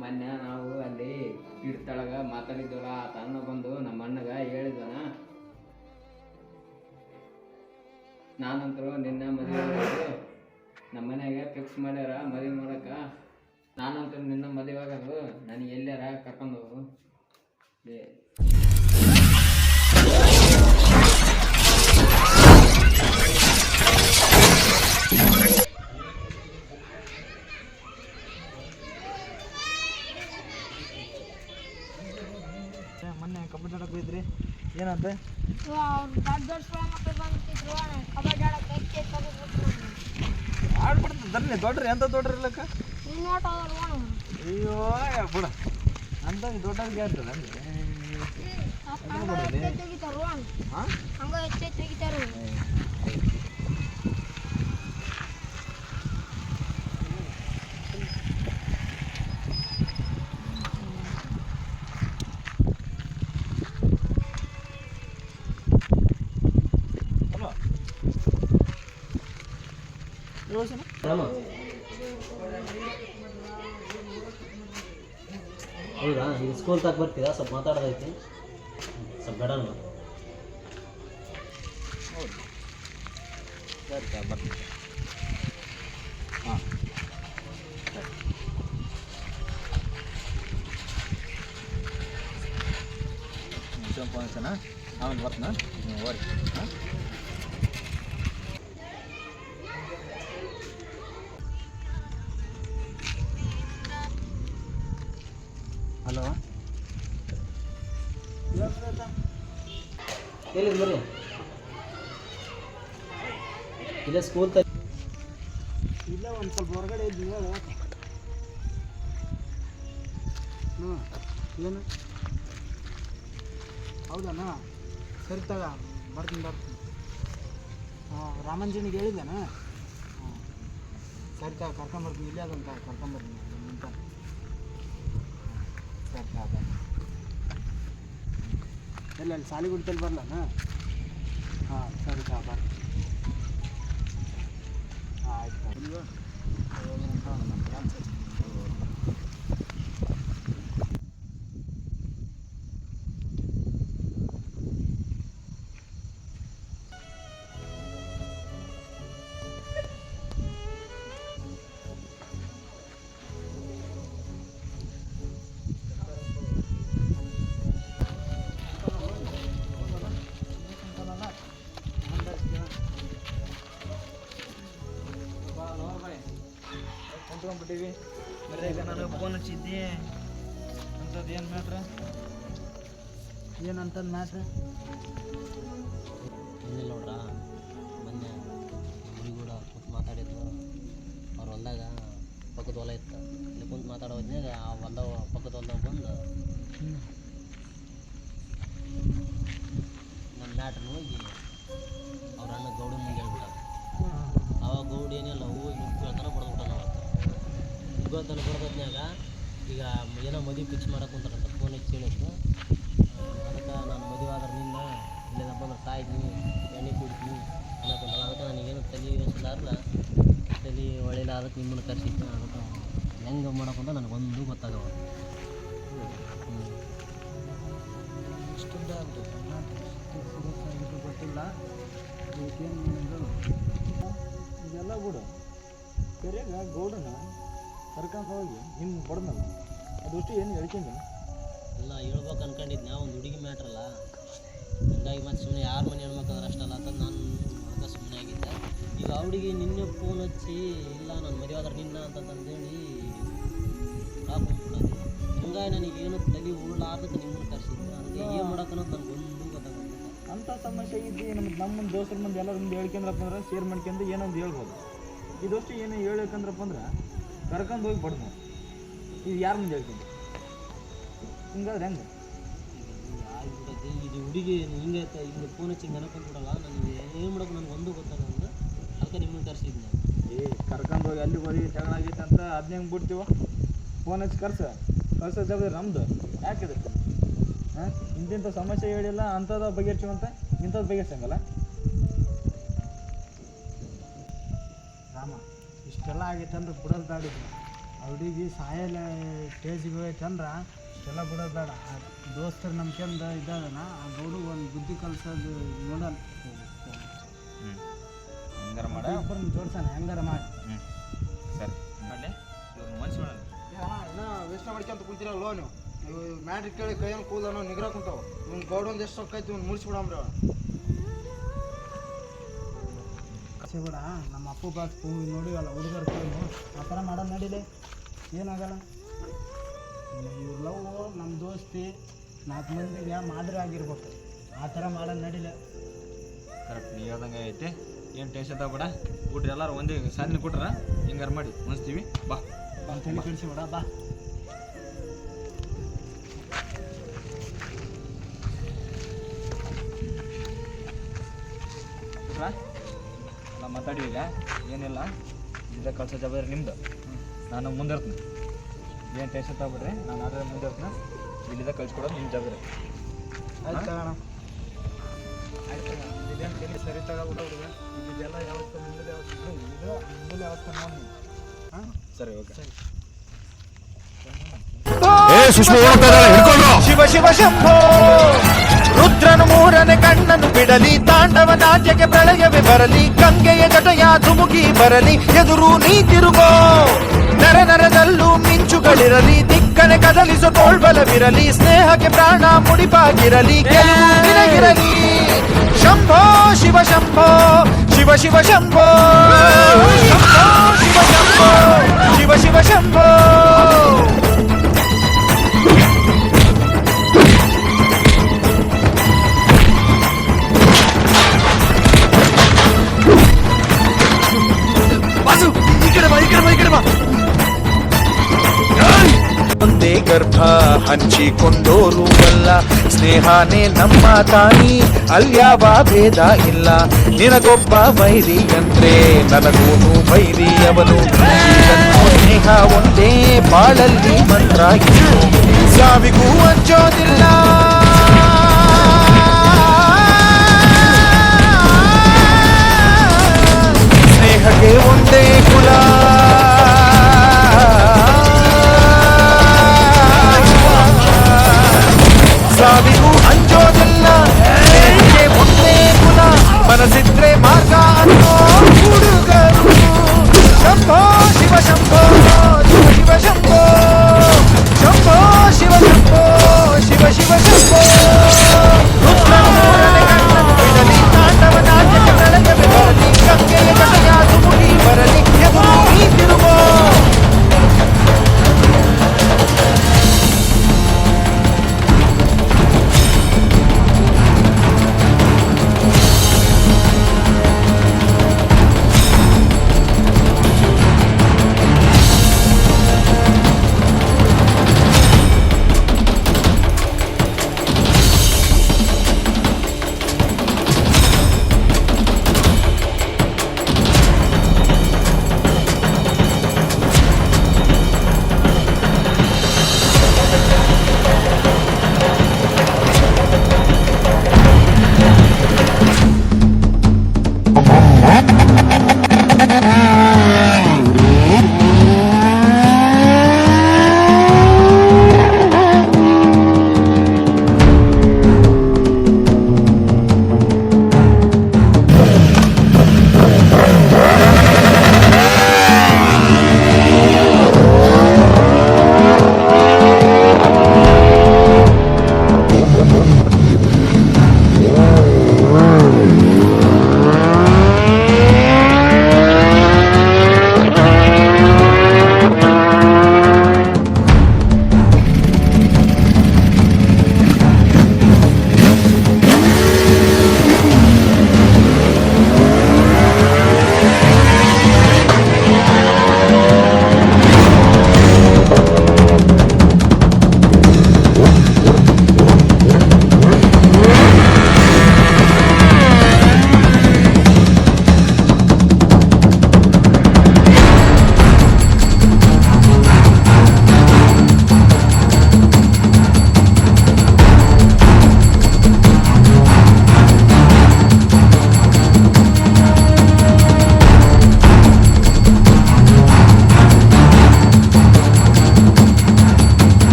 ಮೊನ್ನೆ ನಾವು ಅಲ್ಲಿ ಗಿಡತಳಗ ಮಾತಾಡಿದ್ವಲ್ಲ ಆತ ಅಣ್ಣ ಬಂದು ನಮ್ಮ ಅಣ್ಣಗ ಹೇಳಿದನ. ನಾನಂತರೂ ನಿನ್ನ ಮದುವೆ ನಮ್ಮ ಮನ್ಯಾಗ ಫಿಕ್ಸ್ ಮಾಡ್ಯಾರ ಮದುವೆ ಮಾಡಕ್ಕೆ. ನಾನಂತರೂ ನಿನ್ನ ಮದುವೆ ಆಗೋದು ನನಗೆ ಎಲ್ಲಾರ ಕರ್ಕೊಂಡು ಹೋಗು. ಮೊನ್ನೆ ಕಬಡ್ಡಿ ಆಡಕ್ಕೆ ಹೋಗಿದ್ರಿ, ಏನಂತ? ಆಡ್ಬಿಡ್ತದೆ ದರ್ನಿ ದೊಡ್ಡ್ರಿ, ಎಂತ ದೊಡ್ಡ್ರಿ ಇರ್ಲಕ್ಕ? ಅಯ್ಯೋ ಬಿಡ ಅಂತ ದೊಡ್ಡವ್ರಿಗೆ ಹೇಳ್ತದ ಹೌದಾ? ಈಗ ಸ್ಕೂಲ್ ತಗ ಬರ್ತೀರಾ? ಸ್ವಲ್ಪ ಮಾತಾಡೋದೈತಿ, ಸ್ವಲ್ಪ ಬೇಡ. ಬರ್ತೀನಿ. ಹಾಂ ಫೋನ್ ಹಚ್ಚೋಣ, ಆಮೇಲೆ ಬರ್ತೀನ, ನೀವು ಓರಿ. ಹಾಂ ಹಲೋ, ಎಲ್ಲಿ ಬರ್ರಿ? ಇಲ್ಲ ಸ್ಕೂಲ್ ತ ಇಲ್ಲ, ಒಂದು ಸ್ವಲ್ಪ ಹೊರಗಡೆ ಇದ್ದೀವಿ. ಹ್ಞೂ, ಏನು? ಹೌದಣ್ಣ, ಸರಿ ತಗ ಬರ್ತೀನಿ. ಹಾಂ, ರಾಮಂಜನಿಗೆ ಹೇಳಿದ್ದಾನ? ಹಾಂ ಸರಿ ತಗ ಕರ್ಕೊಂಬರ್ತೀನಿ. ಇಲ್ಲೇ ಅದಂತ ಕರ್ಕೊಂಬರ್ತೀನಿ ಅಂತ. ಸರಿ ತಗ ಎಲ್ಲ ಅಲ್ಲಿ ಸಾಲಿಗುಡ್ತಲ್ಲಿ ಬರಲಣ್ಣ? ಹಾಂ ಸರಿ ತಗ ಬರ್ತೀನಿ. ಹಾಂ ಆಯ್ತು. ಕುಂತ್ಕೊಂಡ್ಬಿಟ್ಟಿವಿ. ಬರೀ ಈಗ ನನಗೆ ಫೋನ್ ಹಚ್ಚಿದ್ದಿ ಅಂಥದ್ದು ಏನು ಮ್ಯಾಟ್ರ? ಏನಂತಂದು ಮ್ಯಾಟ್ರ? ಏನಿಲ್ಲ ನೋಡ್ರ, ಮೊನ್ನೆ ಹುಡುಗಿ ಕೂಡ ಕೂತು ಮಾತಾಡಿದ್ರು. ಅವ್ರ ಹೊಲ್ದಾಗ ಪಕ್ಕದ ಹೊಲ ಇತ್ತು. ಇಲ್ಲಿ ಕುಂತು ಮಾತಾಡೋ ಹೊತ್ನ್ಯಾಗ ಆ ಹೊಲ್ದ ಪಕ್ಕದ ಹೊಲ್ದಾಗ ಬಂದು ನನ್ನ ಮ್ಯಾಟ್ರನ್ನ ಹೋಗಿ ಅವ್ರ ಅಣ್ಣ ಗೌಡನ ಮುಂದೆ ಹೇಳ್ಬಿಟ್ಟ. ಅವಾಗ ಗೌಡ ಏನಿಲ್ಲ ಹೋಗಿ ಉಗ್ಗಳ್ತನ ಬಡ್ದ್ಬಿಟ್ಟ. ಉಗ್ಗಳ್ತನ ಬಡ್ದತ್ನ್ಯಾಗ ಈಗ ಏನೋ ಮದುವೆ ಫಿಕ್ಸ್ ಮಾಡಕ್ಕೆ ಕುಂತಾರಂತ. ಫೋನ್ ಹಚ್ಚಿ ಹೇಳಿದ್ರು. ಅದಕ್ಕೆ ನಾನು ಮದುವೆ ಆದ್ರೆ ನಿನ್ನ ಇಲ್ಲದಪ್ಪ ಅಂದ್ರೆ ಸಾಯ್ತೀನಿ, ಎಣ್ಣೆ ಕುಡಿತೀನಿ ಅನ್ನೋಕ್ಕಂತಲ್ಲ. ಅದಕ್ಕೆ ನನಗೇನು ತಲೆ ಯೋಚಿಸಲಾರಲ್ಲ, ತಲೆ ಒಳ್ಳೆಲ್ಲ. ಅದಕ್ಕೆ ನಿಮ್ಮನ್ನು ಕರೆಸಿದ್ದೆ. ಅದಕ್ಕೆ ಹೆಂಗೆ ಮಾಡೋಕ್ಕಂತ ನನಗೊಂದು ಗೊತ್ತಾಗವ. ಇಷ್ಟೊಂದು ಗೊತ್ತಿಲ್ಲ. ಇದೆಲ್ಲ ಬಿಡು. ಕರಿಯಾಗ ಗೌಡನ ಕರ್ಕೊಂಡು ಹೋಗಿ ನಿಮ್ಮ ಬಡ್ದಲ್ಲ, ಅದಷ್ಟು ಏನು ಹೇಳ್ಕೊಂಡ? ಎಲ್ಲ ಹೇಳ್ಬೇಕು ಅನ್ಕೊಂಡಿದ್ದೆ. ಒಂದು ಹುಡುಗಿ ಮ್ಯಾಟ್ರಲ್ಲ, ಹಂಗಾಗಿ ಮತ್ತು ಸುಮ್ಮನೆ ಯಾರ ಮನೆ ಹೆಣ್ಮಕ್ಳು ಅಷ್ಟಲ್ಲ ಅಂತ ನಾನು ಅದಕ್ಕೆ ಸುಮ್ಮನೆ ಆಗಿದ್ದೆ. ಈಗ ಹುಡುಗಿ ನಿನ್ನೆ ಫೋನ್ ಹಚ್ಚಿ ಇಲ್ಲ ನಾನು ಮದುವೆ ಆದ್ರೆ ನಿನ್ನ ಅಂತಂದೇಳಿ ಹಾಕೊಂಡ್ಬಿಡೋದು. ಹಂಗಾಗಿ ನನಗೇನು ತಲೆ ಉಳ್ಳಾರ್ದಕ್ಕೆ ನಿಮ್ಮನ್ನು ಕರೆಸಿದ್ದೆ. ಅದಕ್ಕೆ ಏನು ಮಾಡೋಕ್ಕನ್ನೋದು ನನಗೊಂದು ಗೊತ್ತಾಗುತ್ತೆ. ಅಂಥ ಸಮಸ್ಯೆ ಇದ್ದು ನಮ್ಮ ದೋಸ್ತರ ಮುಂದೆ ಎಲ್ಲರ ಮುಂದೆ ಹೇಳ್ಕೊಂಡ್ರಪ್ಪ ಅಂದ್ರೆ ಶೇರ್ ಮಾಡ್ಕೊಂಡು ಏನೊಂದು ಹೇಳ್ಬೋದು. ಇದಷ್ಟು ಏನು ಹೇಳ್ಬೇಕಂದ್ರಪ್ಪ ಅಂದ್ರೆ ಕರ್ಕೊಂಡು ಹೋಗಿ ಬಡ್ದು ಇದು ಯಾರ ಮುಂದೆ ಹೇಳ್ಕೊಂಡು ಹಿಂಗಾದ್ರೆ ಹೆಂಗೆ ಆಗಿಬಿಟ್ಟೈತಿ. ಇದು ಹುಡುಗಿ ಹಿಂಗೆ ಹಿಂಗೆ ಫೋನ್ ಹಚ್ಚಿ ನೆನಕೊಂಡ್ಬಿಡಲ್ಲ. ನನಗೆ ಏನು ಮಾಡೋಕೆ ನನಗೆ ಒಂದು ಗೊತ್ತಾಗಲ್ಲ. ಅದಕ್ಕೆ ನಿಮ್ಮನ್ನು ಕರೆಸಿದ್ದೆ ನಾನು. ಕರ್ಕೊಂಡು ಹೋಗಿ ಅಲ್ಲಿಗೆ ಹೋಗಿ ಜಗಳ ಆಗೈತೆ ಅಂತ ಅದನ್ನ ಹೆಂಗೆ ಬಿಡ್ತೀವ? ಫೋನ್ ಹಚ್ಚಿ ಕಳ್ಸೋ ಜವಾಬ್ದಾರಿ ನಮ್ಮದು. ಯಾಕಿದೆ? ಹಾಂ, ಇಂತಿಂಥ ಸಮಸ್ಯೆ ಹೇಳಿಲ್ಲ ಅಂಥದ್ದು ಬಗೆಹರಿಸುವಂತ ಇಂಥದ್ದು ಬಗೆಹರಿಸಂಗಲ್ಲ. ರಾಮ ಇಷ್ಟೆಲ್ಲ ಆಗೈತೆ ಅಂದ್ರೆ ಬಿಡೋದು ದಾಡಿದ್ವಿ. ಹುಡುಗಿ ಸಾಯಲ್ಲ ಸ್ಟೇಜಿಗೆ ಹೋಯ್ತಂದ್ರೆ ಎಲ್ಲ ಬಿಡೋದು ಬೇಡ. ಆ ದೋಸ್ತರು ನಂಬ್ಕೊಂಡು ಇದ್ದಾಗನ ಆ ಗೌಡು ಒಂದು ಬುದ್ಧಿ ಕಲ್ಸೋದು ನೋಡೋಣ. ಹಂಗಾರ ಮಾಡ ಇಬ್ಬರನ್ನ ಜೋಡ್ಸೋಣ ಹೆಂಗಾರ ಮಾಡಿ. ಸರಿ ಮಾಡಲಿ ಮನ್ಸು ಮಾಡೋಣ. ಇನ್ನೂ ವೇಸ್ಟ್ ಮಾಡ್ಕೊಂತ ಕುಂತಿರಲ್ಲ ನೀವು. ನೀವು ಮ್ಯಾಟ್ರಿಕ್ ಕೇಳಿ ಕೈಯನ್ನು ಕೂದಲೋ ನಿಗ್ರಾ ಕುಂತಾವ. ಇವ್ನು ಗೌಡೊಂದು ಎಷ್ಟು ರೊಕ್ಕ ಇವ್ನು ಮುಗಿಸ್ಬಿಡಮ್ರಿ ಅವ ಬಿಡ. ನಮ್ಮ ಅಪ್ಪು ಬಾಸ್ ನೋಡಿವಲ್ಲ ಹುಡುಗರು ಫೋನು ಆ ಥರ ಮಾಡೋದು ನಡೀಲಿ, ಏನಾಗಲ್ಲ. ಇವ್ರ ಲವ್ ನಮ್ಮ ದೋಸ್ತಿ 4 ಮಂದಿಗೆ ಮಾದರಿ ಆಗಿರ್ಬೇಕು. ಆ ಥರ ಮಾಡೋದು ನಡೀಲಿ. ಕರೆಕ್ಟ್ ನೀವು ಹೇಳ್ದಂಗೆ ಐತೆ. ಏನು ಟೆನ್ಷನ್ ತಗೋಬೇಡ. ಊಟ್ರಿ ಎಲ್ಲರೂ ಒಂದೇ ಸಾಧನೆ ಕೊಟ್ರ ಹಿಂಗಾರು ಮಾಡಿ ಮುಗಿಸ್ತೀವಿ. ಬಾ ತಲೆ ಕೆಡಿಸಿಬಿಡ ಬಾ. ಎಲ್ಲ ಮಾತಾಡಿ ಈಗ ಏನಿಲ್ಲ. ಇದ್ದ ಕಳ್ಸೋ ಜವಾಬ್ದಾರಿ ನಿಮ್ದು. ನಾನು ಮುಂದೆ ಇರ್ತೀನಿ. ಏನು ಟೆನ್ಷನ್ ತಗೋಬಿಡ್ರಿ. ನಾನು ಆದ್ರೆ ಮುಂದೆ ಇರ್ತೀನಿ. ಇಲ್ಲಿದ್ದ ಕಳ್ಸ್ಕೊಡೋದು ನಿಮ್ಮ ಜವಾಬ್ದಾರಿ. ಆಯ್ತು ಅಣ್ಣ, ಆಯ್ತು ಇದೇನು ತಲೆ ಸರಿ ತಗೋಬಿಡ ಹುಡುಗ. ಇದೆಲ್ಲ ಯಾವತ್ತು ಮುಂದೆ ಯಾವತ್ತು ನೋಡಿ. ಹಾಂ ಸರಿ ಓಕೆ. ಶಿವ ಶಿವ ಶಂಭೋ ರುದ್ರನು ಮೂರನೇ ಕಣ್ಣನ್ನು ಬಿಡಲಿ, ತಾಂಡವ ನಾಟ್ಯಕ್ಕೆ ಪ್ರಳಯವೇ ಬರಲಿ, ಗಂಗೆಯ ಜಟಯ ಧುಮುಕಿ ಬರಲಿ, ಎದುರು ನೀ ತಿರುಗೋ. ನರ ನರದಲ್ಲೂ ಮಿಂಚುಗಳಿರಲಿ, ದಿಕ್ಕನೆ ಕದಲಿಸೋ ತೋಳ್ಬಲವಿರಲಿ, ಸ್ನೇಹಕ್ಕೆ ಪ್ರಾಣ ಮುಡಿಪಾಗಿರಲಿ, ಗೆಲುವು ನಿನಗಿರಲಿ. ಶಂಭೋ ಶಿವ ಶಂಭೋ ಶಿವ ಶಿವ ಶಂಭೋ ಶಂಭೋ ಶಿವ ಶಂಭೋ ಶಿವ ಶಿವ ಶಂಭೋ. ಒಂದೇ ಗರ್ಭ ಹಂಚಿಕೊಂಡೋರು ಅಲ್ಲ, ಸ್ನೇಹನೇ ನಮ್ಮ ತಾಯಿ, ಅಲ್ಯಾವ ಭೇದ ಇಲ್ಲ. ನಿನಗೊಬ್ಬ ವೈರಿ ಅಂದ್ರೆ ನನಗೂನು ವೈರಿ ಅವನು, ಸ್ನೇಹ ಒಂದೇ ಬಾಳಲ್ಲಿ ಮಂತ್ರ ಇನ್ನು, ಸಾವಿಗೂ ಅಂಜೋದಿಲ್ಲ. ಸ್ನೇಹಕ್ಕೆ ಒಂದೇ ಕುಲ, ಸಾವಿಗೂ ಅಂಜೋದಿಲ್ಲ. ಸ್ನೇಹಕ್ಕೆ ಒಂದೇ ಕುಲ, ಮನಸ್ಸಿದ್ರೆ ಮಾರ್ಗ ಅನ್ನೋ ಹುಡುಗರು. ಶಂಭೋ ಶಿವ ಶಂಭೋ ಶಿವ ಶಿವ ಶಂಭೋ ಶಂಭೋ ಶಿವ ಶಂಭೋ ಶಿವ ಶಿವ ಶಂಭೋ. ರುದ್ರನ ಕಣ್ಣನ್ನು ಬಿಡಲಿ, ತಾಂಡವ ನಾಟ್ಯಕ್ಕೆ ಪ್ರಳಯವೇ ಬರಲಿ, ಗಂಗೆಯ ಜಟಯ ಧುಮುಕಿ ಬರಲಿ, ಎದುರು ನೀ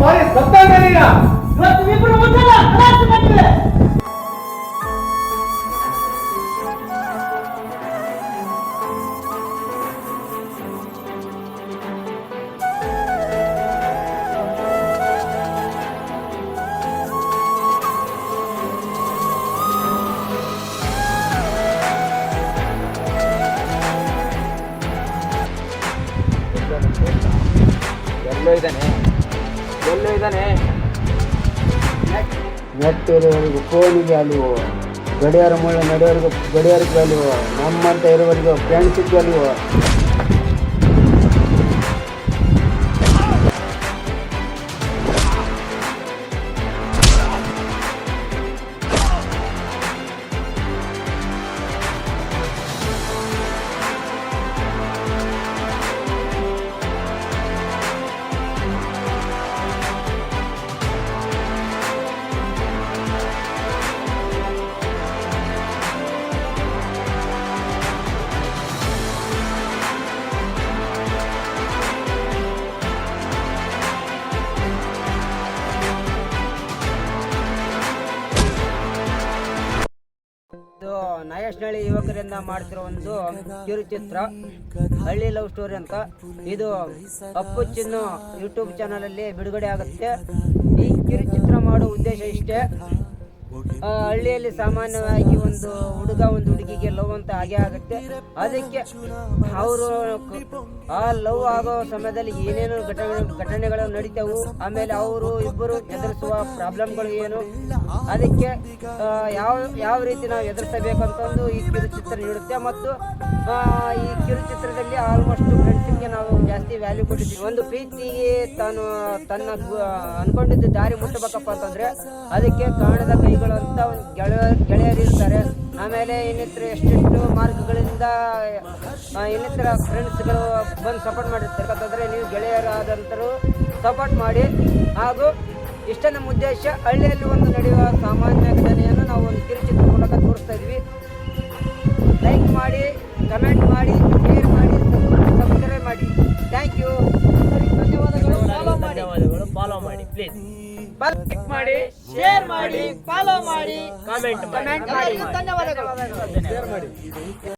ಭಾರಿ ಸತ್ತಾಗ ನೀನ ಇವತ್ತು ಇಬ್ರು ಮುಂದಲ್ಲ ಖಲಾಸ್ ಮಾಡ್ತೀವಿ. ಎಲ್ಲೋ ಇದ್ದಾನೆ ನೆಟ್ ಇರೋವರೆಗೂ ಫೋನಿಗೆ ವ್ಯಾಲ್ಯೂ, ಗಡಿಯಾರ ಮುಳ್ಳು ನಡೆಯೋರಿಗೂ ಗಡಿಯಾರಕ್ಕೆ ವ್ಯಾಲ್ಯೂ, ನಮ್ಮಂತ ಇರೋವರೆಗೂ ಫ್ರೆಂಡ್ಸಿಗೆ ವ್ಯಾಲ್ಯೂ. ಇದು ನಾಯಸ್ನಳ್ಳಿ ಯುವಕರಿಂದ ಮಾಡ್ತಿರೋ ಒಂದು ಕಿರುಚಿತ್ರ ಹಳ್ಳಿ ಲವ್ ಸ್ಟೋರಿ ಅಂತ. ಇದು ಅಪ್ಪು ಚಿನ್ನು ಯೂಟ್ಯೂಬ್ ಚಾನಲ್ ಅಲ್ಲಿ ಬಿಡುಗಡೆ ಆಗುತ್ತೆ. ಈ ಕಿರುಚಿತ್ರ ಮಾಡೋ ಉದ್ದೇಶ ಇಷ್ಟೇ, ಹಳ್ಳಿಯಲ್ಲಿ ಸಾಮಾನ್ಯವಾಗಿ ಒಂದು ಹುಡುಗ ಒಂದು ಹುಡುಗಿಗೆ ಲವ್ ಅಂತ ಹಾಗೆ ಆಗುತ್ತೆ. ಅದಕ್ಕೆ ಅವರು ಆ ಲವ್ ಆಗೋ ಸಮಯದಲ್ಲಿ ಏನೇನು ಘಟನೆಗಳು ನಡೀತಾವು, ಆಮೇಲೆ ಅವರು ಇಬ್ಬರು ಎದುರಿಸುವ ಪ್ರಾಬ್ಲಮ್ಗಳು ಏನು, ಅದಕ್ಕೆ ಯಾವ ರೀತಿ ನಾವು ಎದುರಿಸಬೇಕಂತಂದು ಈ ಕಿರುಚಿತ್ರ ನೀಡುತ್ತೆ. ಮತ್ತು ಈ ಕಿರುಚಿತ್ರದಲ್ಲಿ ಆಲ್ಮೋಸ್ಟ್ ಫ್ರೆಂಡ್ಸಿಗೆ ನಾವು ಜಾಸ್ತಿ ವ್ಯಾಲ್ಯೂ ಕೊಟ್ಟಿದ್ದೀವಿ. ಒಂದು ಪ್ರೀತಿಗೆ ತನ್ನ ಅನ್ಕೊಂಡಿದ್ದ ದಾರಿ ಮುಟ್ಟಬೇಕಪ್ಪ ಅಂತಂದ್ರೆ ಅದಕ್ಕೆ ಕಾಣದ ಕೈಗಳು ಅಂತ ಒಂದು ಗೆಳೆಯರು ಇರ್ತಾರೆ. ಆಮೇಲೆ ಇನ್ನಿತರ ಎಷ್ಟೆಷ್ಟು ಮಾರ್ಗಗಳಿಂದ ಇನ್ನಿತರ ಫ್ರೆಂಡ್ಸ್ಗಳು ಬಂದು ಸಪೋರ್ಟ್ ಮಾಡಿರ್ತಾರೆ. ಯಾಕಂತಂದ್ರೆ ನೀವು ಗೆಳೆಯರಾದಂತರೂ ಸಪೋರ್ಟ್ ಮಾಡಿ. ಹಾಗೂ ಇಷ್ಟ ನಮ್ಮ ಉದ್ದೇಶ, ಹಳ್ಳಿಯಲ್ಲಿ ಒಂದು ನಡೆಯುವ ಸಾಮಾನ್ಯ ಘಟನೆಯನ್ನು ನಾವು ಒಂದು ಕಿರುಚಿತ್ರ ಮೂಲಕ ತೋರಿಸ್ತಾ ಇದ್ವಿ. ಲೈಕ್ ಮಾಡಿ, ಕಮೆಂಟ್ ಮಾಡಿ, ಶೇರ್ ಮಾಡಿ, ಸಬ್ಸ್ಕ್ರೈಬ್ ಮಾಡಿ. Thank you. ಧನ್ಯವಾದಗಳು. ಫಾಲೋ ಮಾಡಿ ಪ್ಲೀಸ್. ಲೈಕ್ ಮಾಡಿ, ಶೇರ್ ಮಾಡಿ, ಫಾಲೋ ಮಾಡಿ, ಕಮೆಂಟ್ ಮಾಡಿ. ಧನ್ಯವಾದಗಳು.